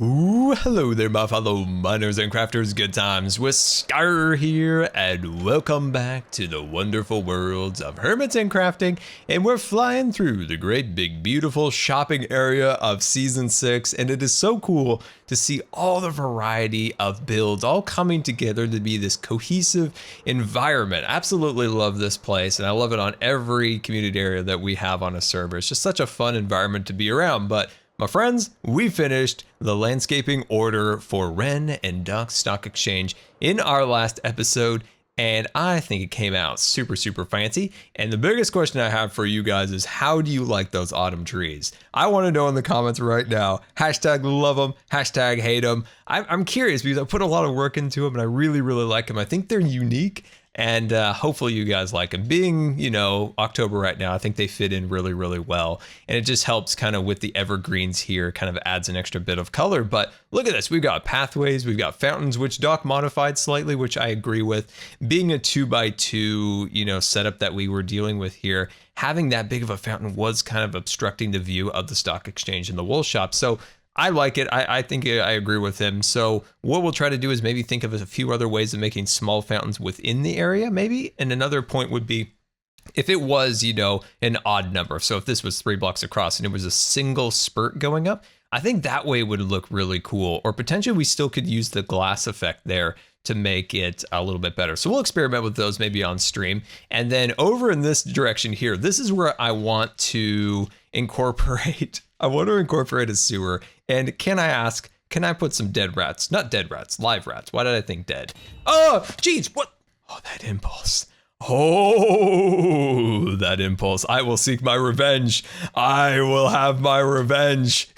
Ooh, hello there, my fellow miners and crafters. Good times with Scar here, and welcome back to the wonderful worlds of Hermit and crafting. And we're flying through the great big beautiful shopping area of season 6, and it is so cool to see all the variety of builds all coming together to be this cohesive environment. Absolutely love this place, and I love it on every community area that we have on a server. It's just such a fun environment to be around. But my friends, we finished the landscaping order for Ren and Duck Stock Exchange in our last episode, and I think it came out super fancy. And the biggest question I have for you guys is, how do you like those autumn trees? I want to know in the comments right now. Hashtag love them, hashtag hate them. I'm curious because I put a lot of work into them and I really like them. I think they're unique. And hopefully you guys like them. Being, October right now, I think they fit in really well. And it just helps kind of with the evergreens here, kind of adds an extra bit of color. But look at this. We've got pathways, we've got fountains, which Doc modified slightly, which I agree with. Being a 2x2, setup that we were dealing with here, having that big of a fountain was kind of obstructing the view of the stock exchange and the wool shop. So I like it. I think I agree with him. So what we'll try to do is maybe think of a few other ways of making small fountains within the area, maybe. And another point would be if it was, an odd number. So if this was 3 blocks across and it was a single spurt going up, I think that way would look really cool. Or potentially we still could use the glass effect there to make it a little bit better. So we'll experiment with those maybe on stream. And then over in this direction here, this is where I want to incorporate a sewer. And can I put some dead rats? Not dead rats, live rats. Why did I think dead? Oh, geez, what? Oh, that impulse. Oh, that impulse. I will seek my revenge. I will have my revenge.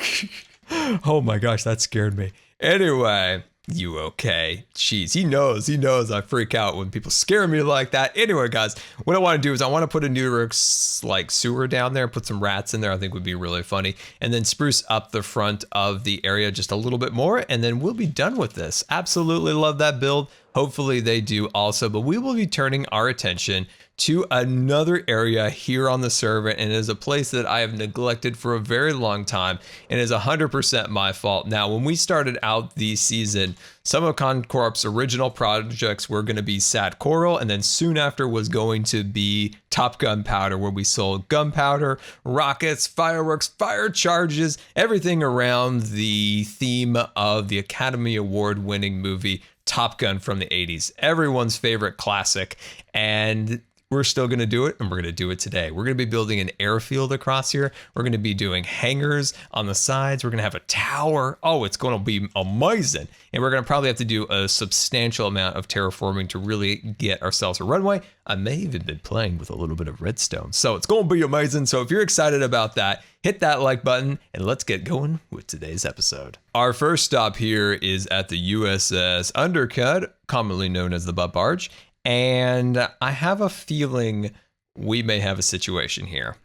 Oh my gosh, that scared me. Anyway, you okay? Jeez, he knows I freak out when people scare me like that. Anyway, guys, what I want to do is I want to put a new sewer down there, put some rats in there. I think would be really funny. And then spruce up the front of the area just a little bit more. And then we'll be done with this. Absolutely love that build. Hopefully they do also, but we will be turning our attention to another area here on the server, and it is a place that I have neglected for a very long time and is 100% my fault. Now, when we started out the season, some of ConCorp's original projects were going to be Sad Coral, and then soon after was going to be Top Gunpowder, where we sold gunpowder, rockets, fireworks, fire charges, everything around the theme of the Academy Award winning movie Top Gun from the 80s, everyone's favorite classic. And we're still going to do it, and we're going to do it today. We're going to be building an airfield across here. We're going to be doing hangars on the sides. We're going to have a tower. Oh, it's going to be amazing. And we're going to probably have to do a substantial amount of terraforming to really get ourselves a runway. I may even been playing with a little bit of redstone. So it's going to be amazing. So if you're excited about that, hit that like button and let's get going with today's episode. Our first stop here is at the USS Undercut, commonly known as the Butt Barge. And I have a feeling we may have a situation here.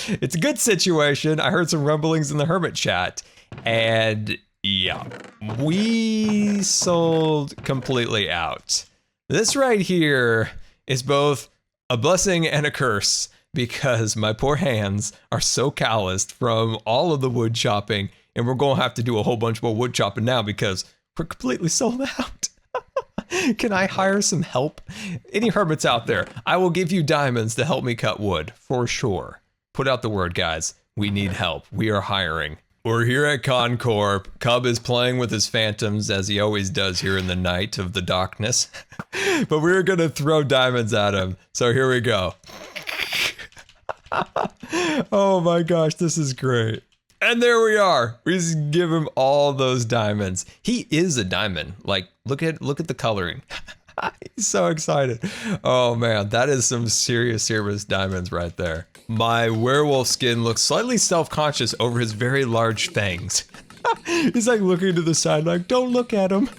It's a good situation. I heard some rumblings in the Hermit chat. And yeah, we sold completely out. This right here is both a blessing and a curse because my poor hands are so calloused from all of the wood chopping. And we're going to have to do a whole bunch more wood chopping now because we're completely sold out. Can I hire some help? Any hermits out there? I will give you diamonds to help me cut wood, for sure. Put out the word, guys. We need help. We are hiring. We're here at ConCorp. Cub is playing with his phantoms, as he always does here in the night of the darkness. But we're going to throw diamonds at him. So here we go. Oh my gosh, this is great. And there we are. We just give him all those diamonds. He is a diamond. Like, look at the coloring. He's so excited. Oh man, that is some serious diamonds right there. My werewolf skin looks slightly self-conscious over his very large fangs. He's like looking to the side like, don't look at him.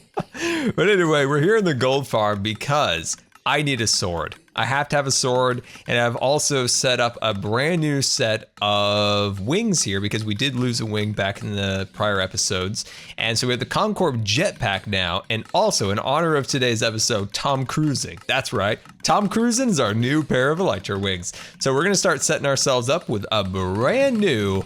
But anyway, we're here in the gold farm because I need a sword. I have to have a sword, and I've also set up a brand new set of wings here because we did lose a wing back in the prior episodes. And so we have the ConCorp jetpack now, and also in honor of today's episode, Tom Cruising. That's right, Tom Cruising is our new pair of Elytra wings. So we're gonna start setting ourselves up with a brand new,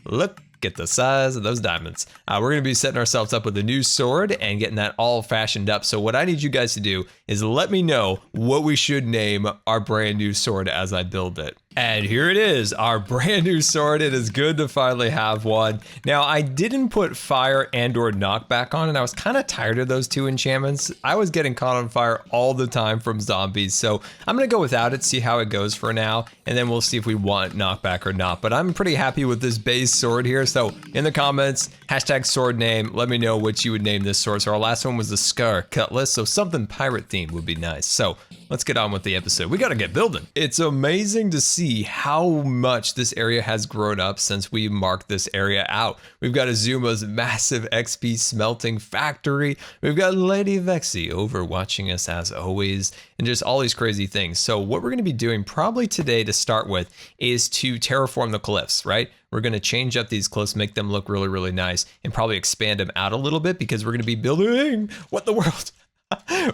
look Get the size of those diamonds. We're going to be setting ourselves up with a new sword and getting that all fashioned up. So what I need you guys to do is let me know what we should name our brand new sword as I build it. And here it is, our brand new sword. It is good to finally have one. Now, I didn't put fire and or knockback on, and I was kind of tired of those two enchantments. I was getting caught on fire all the time from zombies, so I'm going to go without it, see how it goes for now, and then we'll see if we want knockback or not. But I'm pretty happy with this base sword here, so in the comments, hashtag sword name, let me know what you would name this sword. So our last one was the Scar Cutlass, so something pirate themed would be nice. So let's get on with the episode. We got to get building. It's amazing to see how much this area has grown up since we marked this area out. We've got Azuma's massive XP smelting factory. We've got Lady Vexy over watching us as always, and just all these crazy things. So what we're going to be doing probably today to start with is to terraform the cliffs, right? We're going to change up these cliffs, make them look really, really nice, and probably expand them out a little bit because we're going to be building, what the world?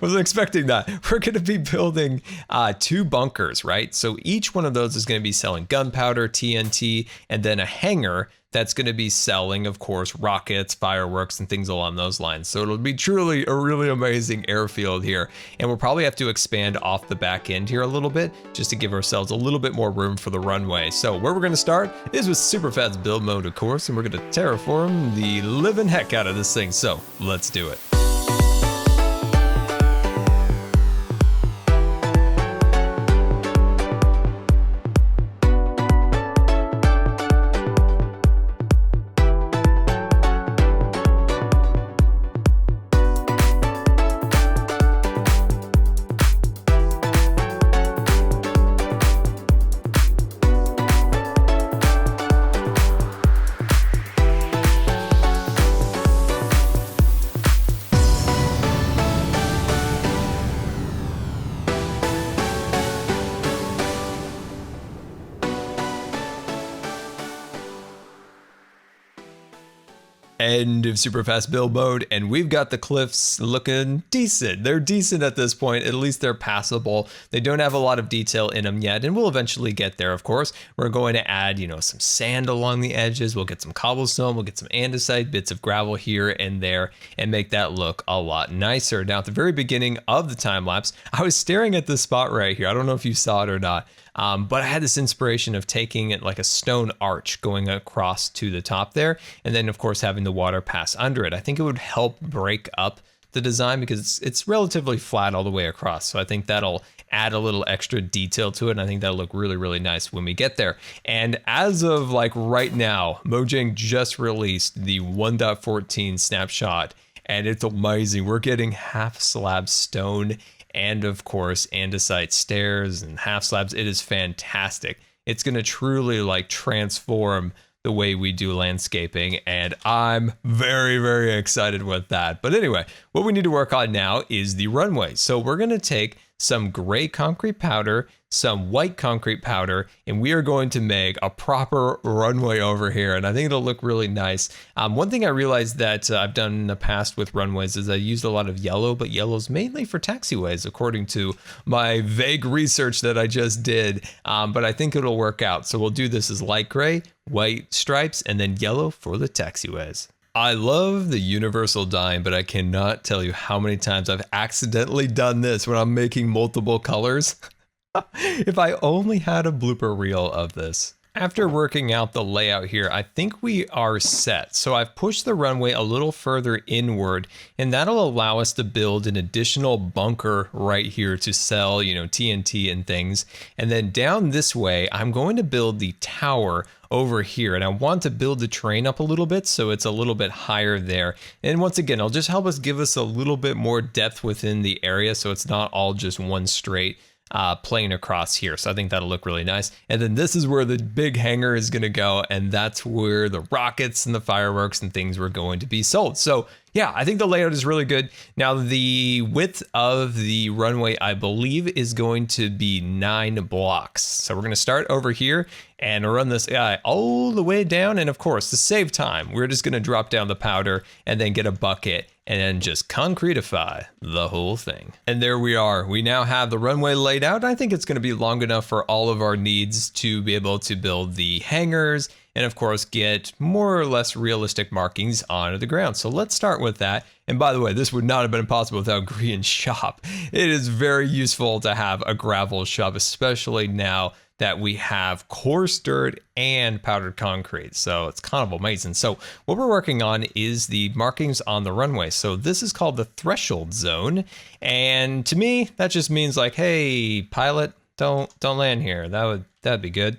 Wasn't expecting that. We're going to be building 2 bunkers, right? So each one of those is going to be selling gunpowder, TNT, and then a hangar that's going to be selling, of course, rockets, fireworks, and things along those lines. So it'll be truly a really amazing airfield here. And we'll probably have to expand off the back end here a little bit just to give ourselves a little bit more room for the runway. So where we're going to start is with super fast build mode, of course, and we're going to terraform the living heck out of this thing. So let's do it. End of super fast build mode, and we've got the cliffs looking decent. They're decent at this point, at least they're passable. They don't have a lot of detail in them yet, and we'll eventually get there, of course. We're going to add, some sand along the edges. We'll get some cobblestone, we'll get some andesite, bits of gravel here and there, and make that look a lot nicer. Now, at the very beginning of the time lapse, I was staring at this spot right here. I don't know if you saw it or not. But I had this inspiration of taking it like a stone arch going across to the top there, and then of course having the water pass under it. I think it would help break up the design because it's relatively flat all the way across. So I think that'll add a little extra detail to it, and I think that'll look really, really nice when we get there. And as of like right now, Mojang just released the 1.14 snapshot, and it's amazing. We're getting half slab stone and of course andesite stairs and half slabs. It is fantastic. It's going to truly like transform the way we do landscaping, and I'm very, very excited with that. But anyway, what we need to work on now is the runway. So we're going to take some gray concrete powder, some white concrete powder, and we are going to make a proper runway over here, and I think it'll look really nice. One thing I realized that I've done in the past with runways is I used a lot of yellow, but yellow's mainly for taxiways, according to my vague research that I just did, but I think it'll work out. So we'll do this as light gray, white stripes, and then yellow for the taxiways. I love the universal dime, but I cannot tell you how many times I've accidentally done this when I'm making multiple colors. If I only had a blooper reel of this. After working out the layout here, I think we are set. So I've pushed the runway a little further inward, and that'll allow us to build an additional bunker right here to sell, TNT and things. And then down this way, I'm going to build the tower over here, and I want to build the terrain up a little bit so it's a little bit higher there. And once again, it'll just help us give us a little bit more depth within the area so it's not all just one straight plane across here. So I think that'll look really nice. And then this is where the big hangar is going to go, and that's where the rockets and the fireworks and things were going to be sold. So yeah, I think the layout is really good. Now the width of the runway, I believe, is going to be 9 blocks. So we're going to start over here and run this guy all the way down. And of course, to save time, we're just going to drop down the powder and then get a bucket and then just concretify the whole thing. And there we are. We now have the runway laid out. I think it's going to be long enough for all of our needs to be able to build the hangars and of course get more or less realistic markings onto the ground. So let's start with that. And by the way, this would not have been possible without Green Shop. It is very useful to have a gravel shop, especially now that we have coarse dirt and powdered concrete. So it's kind of amazing. So what we're working on is the markings on the runway. So this is called the threshold zone. And to me, that just means like, hey, pilot, don't land here. That'd be good.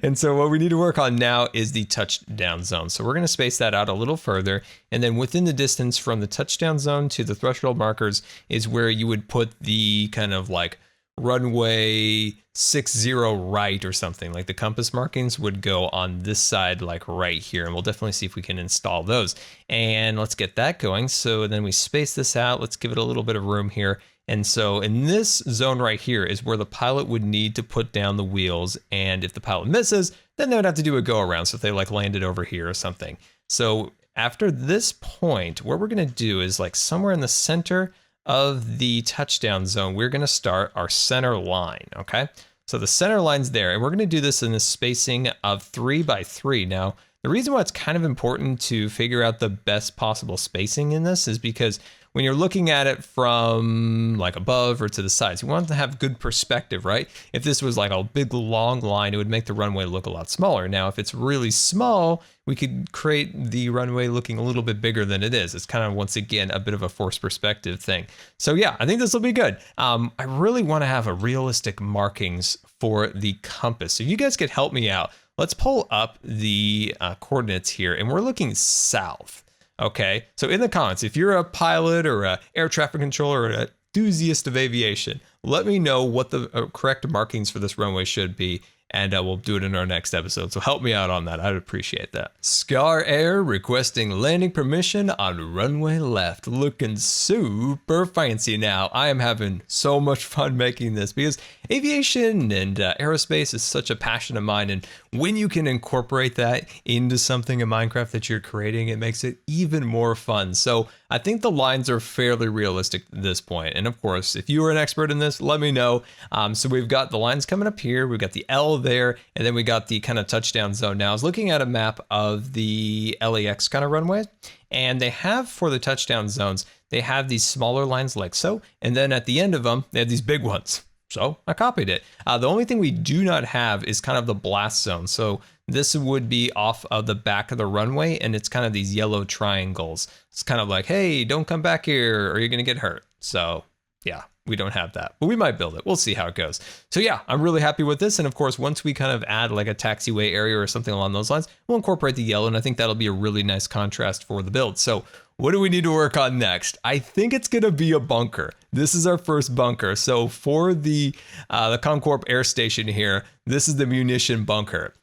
And so what we need to work on now is the touchdown zone. So we're going to space that out a little further. And then within the distance from the touchdown zone to the threshold markers is where you would put the kind of like runway 60 right or something. Like the compass markings would go on this side, like right here. And we'll definitely see if we can install those. And let's get that going. So then we space this out. Let's give it a little bit of room here. And so in this zone right here is where the pilot would need to put down the wheels. And if the pilot misses, then they would have to do a go around. So if they like landed over here or something. So after this point, what we're going to do is like somewhere in the center of the touchdown zone, we're going to start our center line. Okay. So the center line's there, and we're going to do this in the spacing of 3 by 3. Now, the reason why it's kind of important to figure out the best possible spacing in this is because when you're looking at it from like above or to the sides, you want to have good perspective, right? If this was like a big long line, it would make the runway look a lot smaller. Now, if it's really small, we could create the runway looking a little bit bigger than it is. It's kind of, once again, a bit of a forced perspective thing. So yeah, I think this will be good. I really want to have a realistic markings for the compass. So you guys could help me out. Let's pull up the coordinates here, and we're looking south. Okay, so in the comments, if you're a pilot or a air traffic controller or an enthusiast of aviation, let me know what the correct markings for this runway should be, and we'll do it in our next episode. So help me out on that. I'd appreciate that. Scar Air requesting landing permission on runway left. Looking super fancy now. I am having so much fun making this because aviation and aerospace is such a passion of mine. And when you can incorporate that into something in Minecraft that you're creating, it makes it even more fun. So I think the lines are fairly realistic at this point. And of course, if you are an expert in this, let me know. So we've got the lines coming up here. We've got the L there, and then we got the kind of touchdown zone. Now I was looking at a map of the LAX kind of runways, and they have, for the touchdown zones, they have these smaller lines like so, and then at the end of them, they have these big ones. So I copied it. The only thing we do not have is kind of the blast zone. So this would be off of the back of the runway, and it's kind of these yellow triangles. It's kind of like, hey, don't come back here or you're going to get hurt. So yeah, we don't have that, but we might build it. We'll see how it goes. So yeah, I'm really happy with this. And of course, once we kind of add like a taxiway area or something along those lines, we'll incorporate the yellow. And I think that'll be a really nice contrast for the build. So what do we need to work on next? I think it's going to be a bunker. This is our first bunker. So for the ConCorp air station here, this is the munition bunker.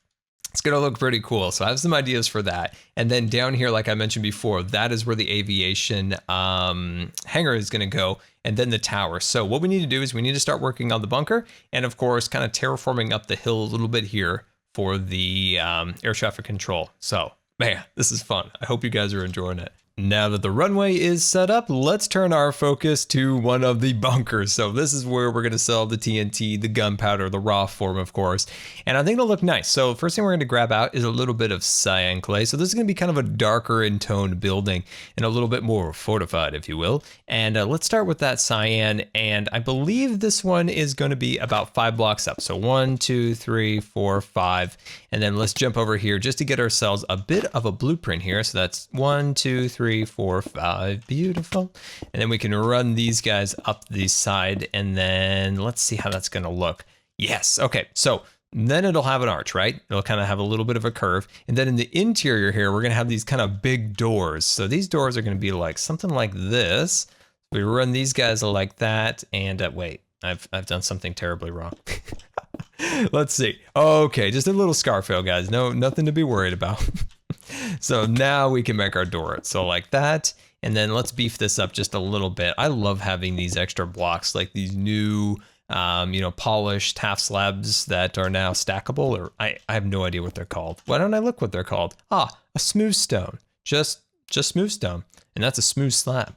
It's going to look pretty cool. So I have some ideas for that. And then down here, like I mentioned before, that is where the aviation hangar is going to go. And then the tower. So what we need to do is we need to start working on the bunker. And of course, kind of terraforming up the hill a little bit here for the air traffic control. So man, this is fun. I hope you guys are enjoying it. Now that the runway is set up, let's turn our focus to one of the bunkers. So this is where we're going to sell the TNT, the gunpowder, the raw form, of course. And I think it'll look nice. So first thing we're going to grab out is a little bit of cyan clay. So this is going to be kind of a darker in toned building and a little bit more fortified, if you will. And let's start with that cyan. And I believe this one is going to be about 5 blocks up. So 1, 2, 3, 4, 5. And then let's jump over here just to get ourselves a bit of a blueprint here. So that's 1, 2, 3, 4, 5. Beautiful. And then we can run these guys up the side, and then let's see how that's going to look. Yes. Okay. So then it'll have an arch, right? It'll kind of have a little bit of a curve. And then in the interior here, we're going to have these kind of big doors. So these doors are going to be like something like this. We run these guys like that. And wait, I've done something terribly wrong. Let's see. Okay. Just a little scar fail, guys. No, nothing to be worried about. So now we can make our door. So like that. And then let's beef this up just a little bit. I love having these extra blocks, like these new, polished half slabs that are now stackable, or I have no idea what they're called. Why don't I look what they're called? A smooth stone, just smooth stone. And that's a smooth slab.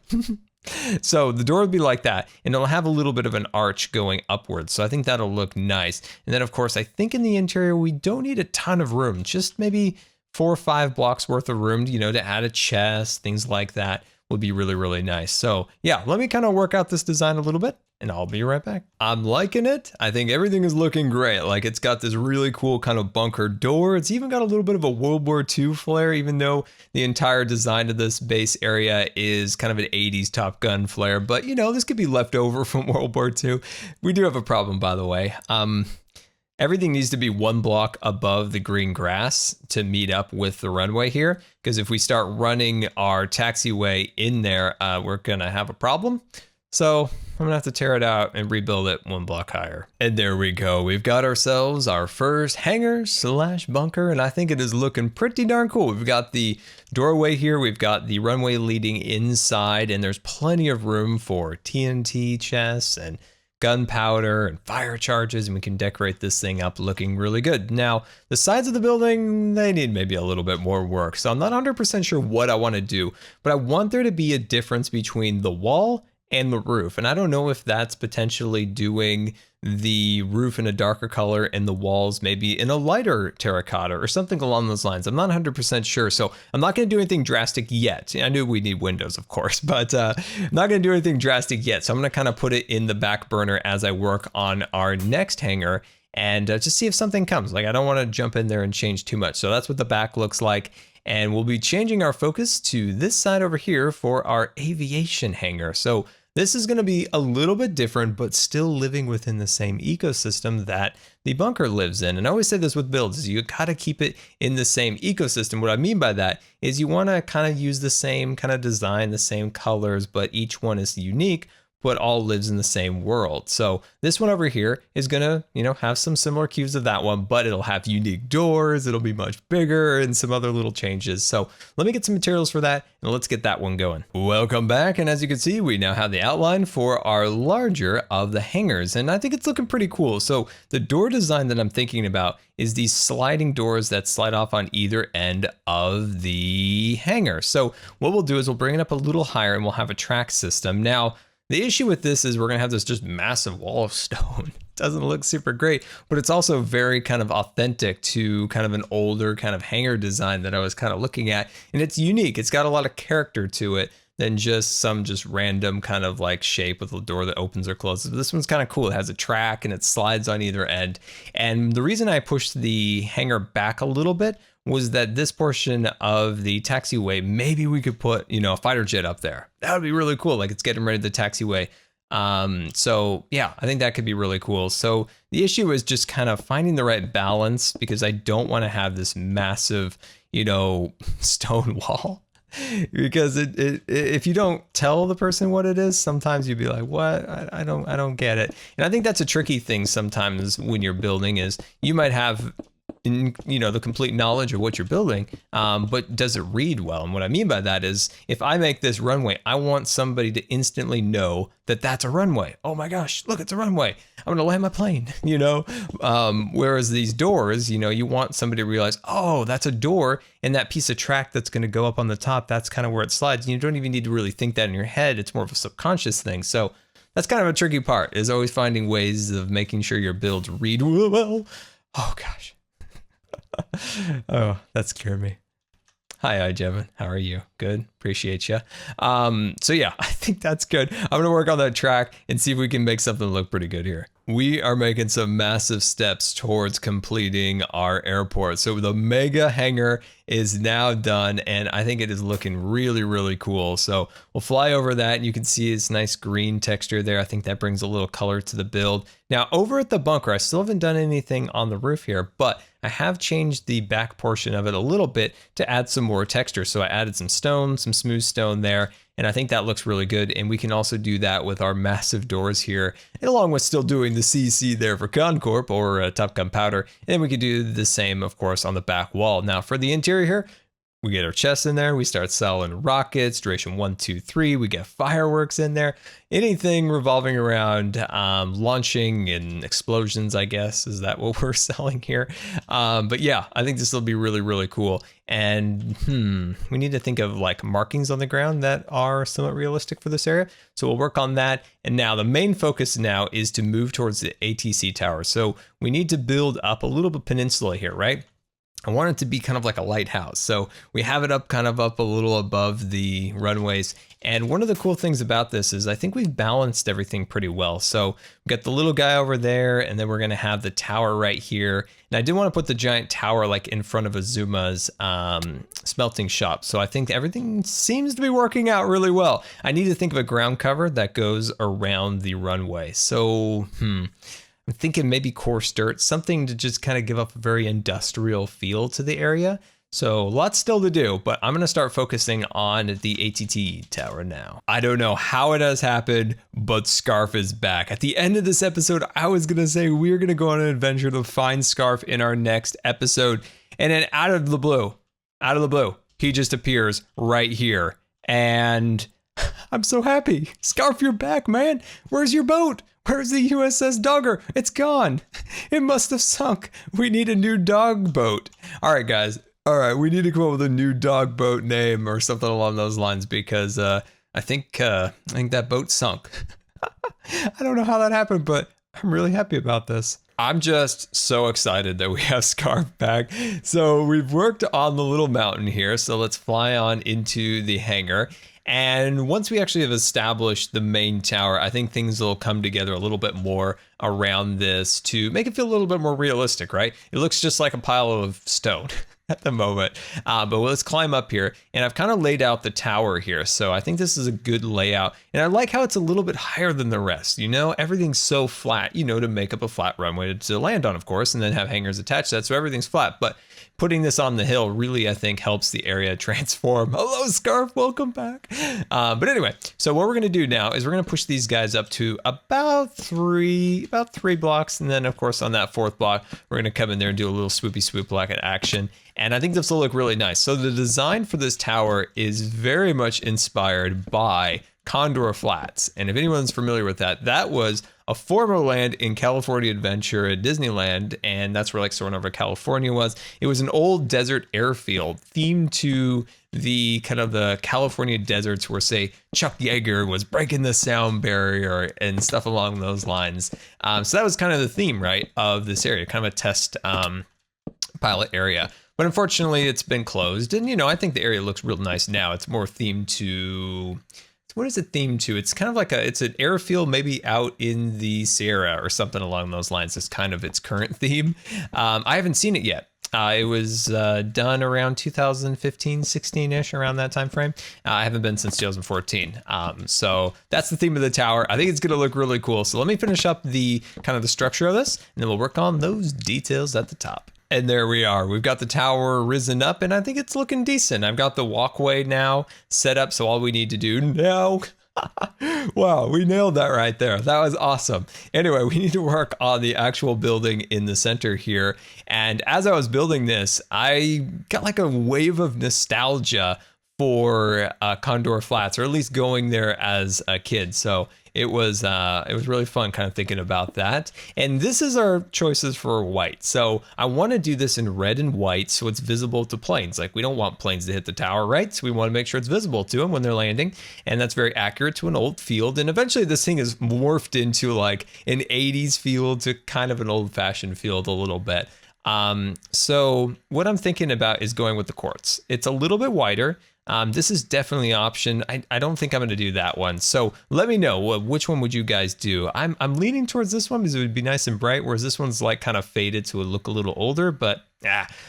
So the door would be like that, and it'll have a little bit of an arch going upwards. So I think that'll look nice. And then of course, I think in the interior, we don't need a ton of room, just maybe 4 or 5 blocks worth of room, you know, to add a chest, things like that would be really, really nice. So yeah, let me kind of work out this design a little bit and I'll be right back. I'm liking it. I think everything is looking great. Like it's got this really cool kind of bunker door. It's even got a little bit of a World War II flair, even though the entire design of this base area is kind of an 80s Top Gun flair. But you know, this could be left over from World War II. We do have a problem, by the way. Everything needs to be 1 block above the green grass to meet up with the runway here. Because if we start running our taxiway in there, we're gonna have a problem. So I'm gonna have to tear it out and rebuild it 1 block higher. And there we go. We've got ourselves our first hangar / bunker, and I think it is looking pretty darn cool. We've got the doorway here. We've got the runway leading inside, and there's plenty of room for TNT chests and gunpowder and fire charges, and we can decorate this thing up looking really good. Now, the sides of the building, they need maybe a little bit more work. So I'm not 100% sure what I want to do, but I want there to be a difference between the wall and the roof. And I don't know if that's potentially doing the roof in a darker color and the walls maybe in a lighter terracotta or something along those lines. I'm not 100% sure. So I'm not going to do anything drastic yet. I knew we need windows, of course, but I'm not going to do anything drastic yet. So I'm going to kind of put it in the back burner as I work on our next hangar and just see if something comes. Like I don't want to jump in there and change too much. So that's what the back looks like. And we'll be changing our focus to this side over here for our aviation hangar. So this is going to be a little bit different, but still living within the same ecosystem that the bunker lives in. And I always say this with builds, is you got to keep it in the same ecosystem. What I mean by that is you want to kind of use the same kind of design, the same colors, but each one is unique, but all lives in the same world. So this one over here is gonna, you know, have some similar cues of that one, but it'll have unique doors, it'll be much bigger and some other little changes. So let me get some materials for that and let's get that one going. Welcome back. And as you can see, we now have the outline for our larger of the hangars. And I think it's looking pretty cool. So the door design that I'm thinking about is these sliding doors that slide off on either end of the hangar. So what we'll do is we'll bring it up a little higher and we'll have a track system. Now, the issue with this is we're gonna have this just massive wall of stone. It doesn't look super great, but it's also very kind of authentic to kind of an older kind of hangar design that I was kind of looking at. And it's unique. It's got a lot of character to it than just some random kind of like shape with a door that opens or closes. This one's kind of cool. It has a track and it slides on either end. And the reason I pushed the hangar back a little bit was that this portion of the taxiway, maybe we could put, you know, a fighter jet up there. That would be really cool. Like it's getting ready to the taxiway. So yeah, I think that could be really cool. So the issue is just kind of finding the right balance because I don't want to have this massive, you know, stone wall. Because if you don't tell the person what it is, sometimes you'd be like, what? I don't get it. And I think that's a tricky thing sometimes when you're building is you might have, you know, the complete knowledge of what you're building, but does it read well? And what I mean by that is if I make this runway, I want somebody to instantly know that that's a runway. Oh my gosh, look, it's a runway. I'm gonna land my plane, you know? Whereas these doors, you know, you want somebody to realize, oh, that's a door and that piece of track that's gonna go up on the top, that's kind of where it slides. You don't even need to really think that in your head. It's more of a subconscious thing. So that's kind of a tricky part is always finding ways of making sure your builds read well. Oh gosh. Oh, that scared me. Hi, Jevin. How are you? Good. Appreciate you. So yeah, I think that's good. I'm going to work on that track and see if we can make something look pretty good here. We are making some massive steps towards completing our airport. So the mega hangar is now done and I think it is looking really, really cool. So we'll fly over that and you can see this nice green texture there. I think that brings a little color to the build. Now over at the bunker, I still haven't done anything on the roof here, but I have changed the back portion of it a little bit to add some more texture. So I added some stone, some smooth stone there. And I think that looks really good. And we can also do that with our massive doors here, and along with still doing the CC there for ConCorp or Top Gun Powder. And then we could do the same, of course, on the back wall. Now for the interior here, We get our chests in there. We start selling rockets, duration 1, 2, 3. We get fireworks in there. Anything revolving around launching and explosions, I guess. Is that what we're selling here? But yeah, I think this will be really, really cool. And we need to think of like markings on the ground that are somewhat realistic for this area. So we'll work on that. And now the main focus now is to move towards the ATC tower. So we need to build up a little bit peninsula here, right? I want it to be kind of like a lighthouse. So we have it up kind of up a little above the runways. And one of the cool things about this is I think we've balanced everything pretty well. So we've got the little guy over there, and then we're going to have the tower right here. And I did want to put the giant tower like in front of Azuma's smelting shop. So I think everything seems to be working out really well. I need to think of a ground cover that goes around the runway. So, I'm thinking maybe coarse dirt, something to just kind of give up a very industrial feel to the area. So lots still to do, but I'm going to start focusing on the ATT tower now. I don't know how it has happened, but Scarf is back. At the end of this episode, I was going to say we're going to go on an adventure to find Scarf in our next episode. And then out of the blue, he just appears right here. And I'm so happy. Scarf, you're back, man. Where's your boat? Where's the USS Dogger? It's gone. It must have sunk. We need a new dog boat. All right, guys. All right, we need to come up with a new dog boat name or something along those lines because I think that boat sunk. I don't know how that happened, but I'm really happy about this. I'm just so excited that we have Scarf back. So we've worked on the little mountain here. So let's fly on into the hangar. And once we actually have established the main tower, I think things will come together a little bit more around this to make it feel a little bit more realistic, right? It looks just like a pile of stone at the moment. But let's climb up here. And I've kind of laid out the tower here. So I think this is a good layout. And I like how it's a little bit higher than the rest. You know, everything's so flat, to make up a flat runway to land on, of course, and then have hangars attached to that. So everything's flat. But putting this on the hill really, I think, helps the area transform. Hello, Scarf. Welcome back. But anyway, so what we're going to do now is we're going to push these guys up to about three blocks. And then, of course, on that fourth block, we're going to come in there and do a little swoopy swoop block at action. And I think this will look really nice. So the design for this tower is very much inspired by Condor Flats. And if anyone's familiar with that, that was a former land in California Adventure at Disneyland, and that's where like Soarin' California was. It was an old desert airfield themed to the kind of the California deserts where, say, Chuck Yeager was breaking the sound barrier and stuff along those lines. So that was kind of the theme, right, of this area, kind of a test pilot area. But unfortunately, it's been closed. And, I think the area looks real nice now. It's more themed to... What is it themed to? It's kind of like it's an airfield maybe out in the Sierra or something along those lines. It's kind of its current theme. I haven't seen it yet. It was done around 2015, 16-ish, around that time frame. I haven't been since 2014. So that's the theme of the tower. I think it's going to look really cool. So let me finish up the kind of the structure of this, and then we'll work on those details at the top. And there we are. We've got the tower risen up, and I think it's looking decent. I've got the walkway now set up, so all we need to do now... Wow, we nailed that right there. That was awesome. Anyway, we need to work on the actual building in the center here. And as I was building this, I got like a wave of nostalgia for Condor Flats, or at least going there as a kid. So it was really fun kind of thinking about that. And this is our choices for white. So I want to do this in red and white so it's visible to planes. Like, we don't want planes to hit the tower, right? So we want to make sure it's visible to them when they're landing. And that's very accurate to an old field. And eventually this thing is morphed into like an 80s field to kind of an old-fashioned field a little bit. So what I'm thinking about is going with the quartz. It's a little bit wider. This is definitely an option. I don't think I'm going to do that one. So let me know, which one would you guys do? I'm leaning towards this one because it would be nice and bright, whereas this one's like kind of faded to look a little older, but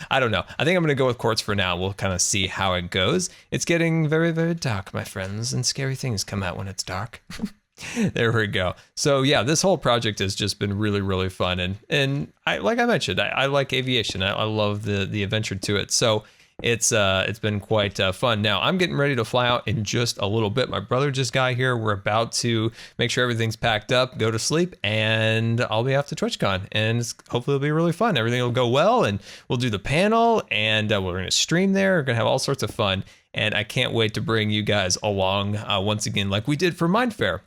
I don't know. I think I'm going to go with quartz for now. We'll kind of see how it goes. It's getting very, very dark, my friends, and scary things come out when it's dark. There we go. So yeah, this whole project has just been really, really fun. And I, like I mentioned, I like aviation. I love the adventure to it. So it's been quite fun. Now I'm getting ready to fly out in just a little bit. My brother just got here. We're about to make sure everything's packed up, go to sleep, and I'll be off to TwitchCon, and hopefully it'll be really fun. Everything will go well, and we'll do the panel, and we're going to stream there. We're going to have all sorts of fun, and I can't wait to bring you guys along once again like we did for Mindfair.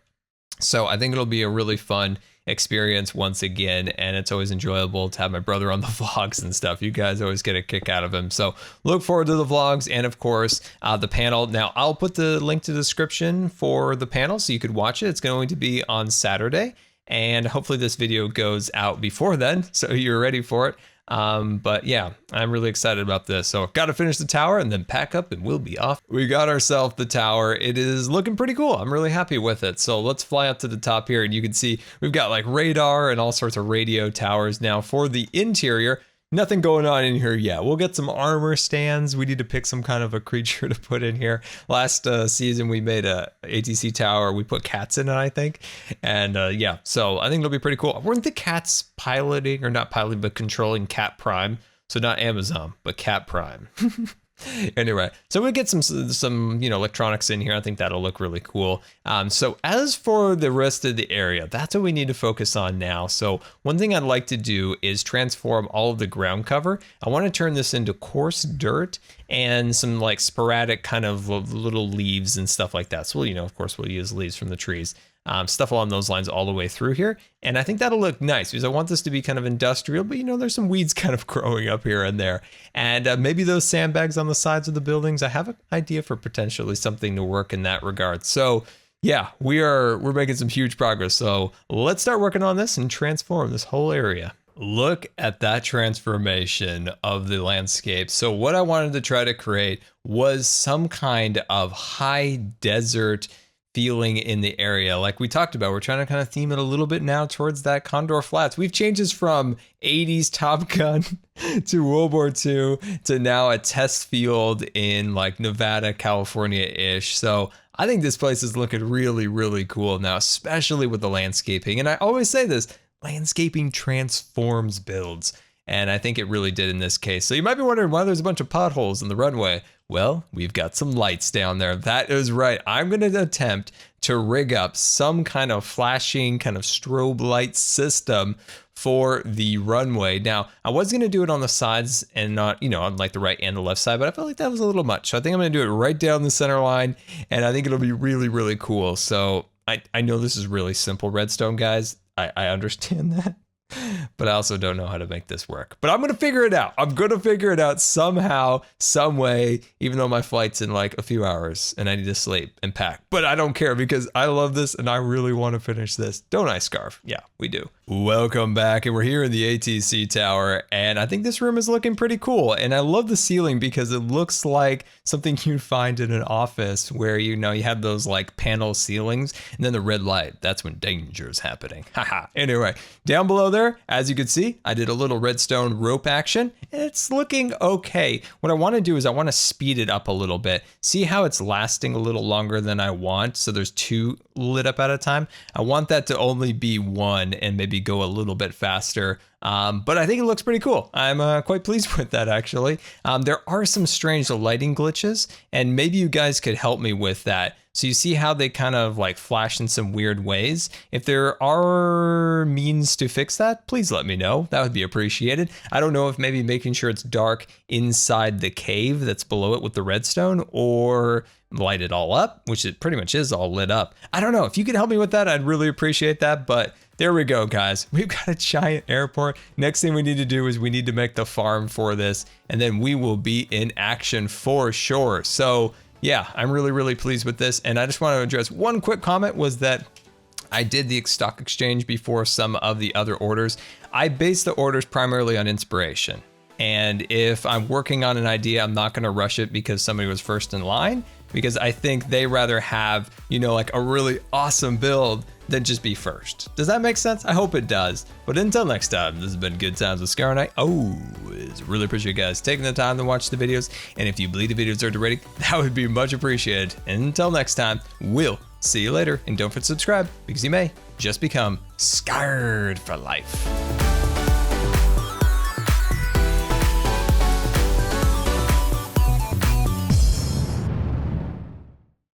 So I think it'll be a really fun experience once again, and it's always enjoyable to have my brother on the vlogs and stuff. You guys always get a kick out of him, so look forward to the vlogs and of course the panel. Now I'll put the link to the description for the panel so you could watch it. It's going to be on Saturday, and hopefully this video goes out before then so you're ready for it. But yeah, I'm really excited about this. So got to finish the tower and then pack up and we'll be off. We got ourselves the tower. It is looking pretty cool. I'm really happy with it. So let's fly up to the top here, and you can see we've got like radar and all sorts of radio towers. Now for the interior, nothing going on in here yet. We'll get some armor stands. We need to pick some kind of a creature to put in here. Last season we made a ATC tower. We put cats in it, I think. And yeah, so I think it'll be pretty cool. Weren't the cats piloting, or not piloting, but controlling Cat Prime? So not Amazon, but Cat Prime. Anyway, so we get some electronics in here. I think that'll look really cool. So as for the rest of the area, that's what we need to focus on now. So one thing I'd like to do is transform all of the ground cover. I want to turn this into coarse dirt and some like sporadic kind of little leaves and stuff like that. So we'll, of course we'll use leaves from the trees. Stuff along those lines all the way through here. And I think that'll look nice because I want this to be kind of industrial, but there's some weeds kind of growing up here and there. And maybe those sandbags on the sides of the buildings, I have an idea for potentially something to work in that regard. So yeah, we're making some huge progress. So let's start working on this and transform this whole area. Look at that transformation of the landscape. So what I wanted to try to create was some kind of high desert feeling in the area. Like we talked about, we're trying to kind of theme it a little bit now towards that Condor Flats. We've changed this from 80s Top Gun to World War II to now a test field in like Nevada, California-ish. So I think this place is looking really, really cool now, especially with the landscaping. And I always say this, landscaping transforms builds. And I think it really did in this case. So you might be wondering why there's a bunch of potholes in the runway. Well, we've got some lights down there. That is right. I'm going to attempt to rig up some kind of flashing kind of strobe light system for the runway. Now, I was going to do it on the sides and not, on like the right and the left side, but I felt like that was a little much. So I think I'm going to do it right down the center line, and I think it'll be really, really cool. So I know this is really simple redstone, guys. I understand that. But I also don't know how to make this work. But I'm going to figure it out. I'm going to figure it out somehow, some way, even though my flight's in like a few hours and I need to sleep and pack. But I don't care because I love this and I really want to finish this. Don't I, Scarf? Yeah, we do. Welcome back, and we're here in the ATC tower, and I think this room is looking pretty cool. And I love the ceiling because it looks like something you'd find in an office where you have those like panel ceilings and then the red light. That's when danger is happening. Haha. Anyway, down below there, as you can see, I did a little redstone rope action, and it's looking okay. What I want to do is I want to speed it up a little bit. See how it's lasting a little longer than I want? So there's 2 lit up at a time. I want that to only be 1 and maybe go a little bit faster. But I think it looks pretty cool. I'm quite pleased with that, actually. There are some strange lighting glitches, and maybe you guys could help me with that. So you see how they kind of like flash in some weird ways? If there are means to fix that, please let me know. That would be appreciated. I don't know if maybe making sure it's dark inside the cave that's below it with the redstone, or light it all up, which it pretty much is all lit up. I don't know. If you could help me with that, I'd really appreciate that. But there we go, guys. We've got a giant airport. Next thing we need to do is we need to make the farm for this, and then we will be in action for sure. So yeah, I'm really, really pleased with this. And I just want to address one quick comment, was that I did the stock exchange before some of the other orders. I base the orders primarily on inspiration. And if I'm working on an idea, I'm not going to rush it because somebody was first in line, because I think they rather have, like a really awesome build than just be first. Does that make sense? I hope it does. But until next time, this has been Good Times with Scar, and I always really appreciate you guys taking the time to watch the videos. And if you believe the videos are ready, that would be much appreciated. And until next time, we'll see you later. And don't forget to subscribe, because you may just become scarred for life.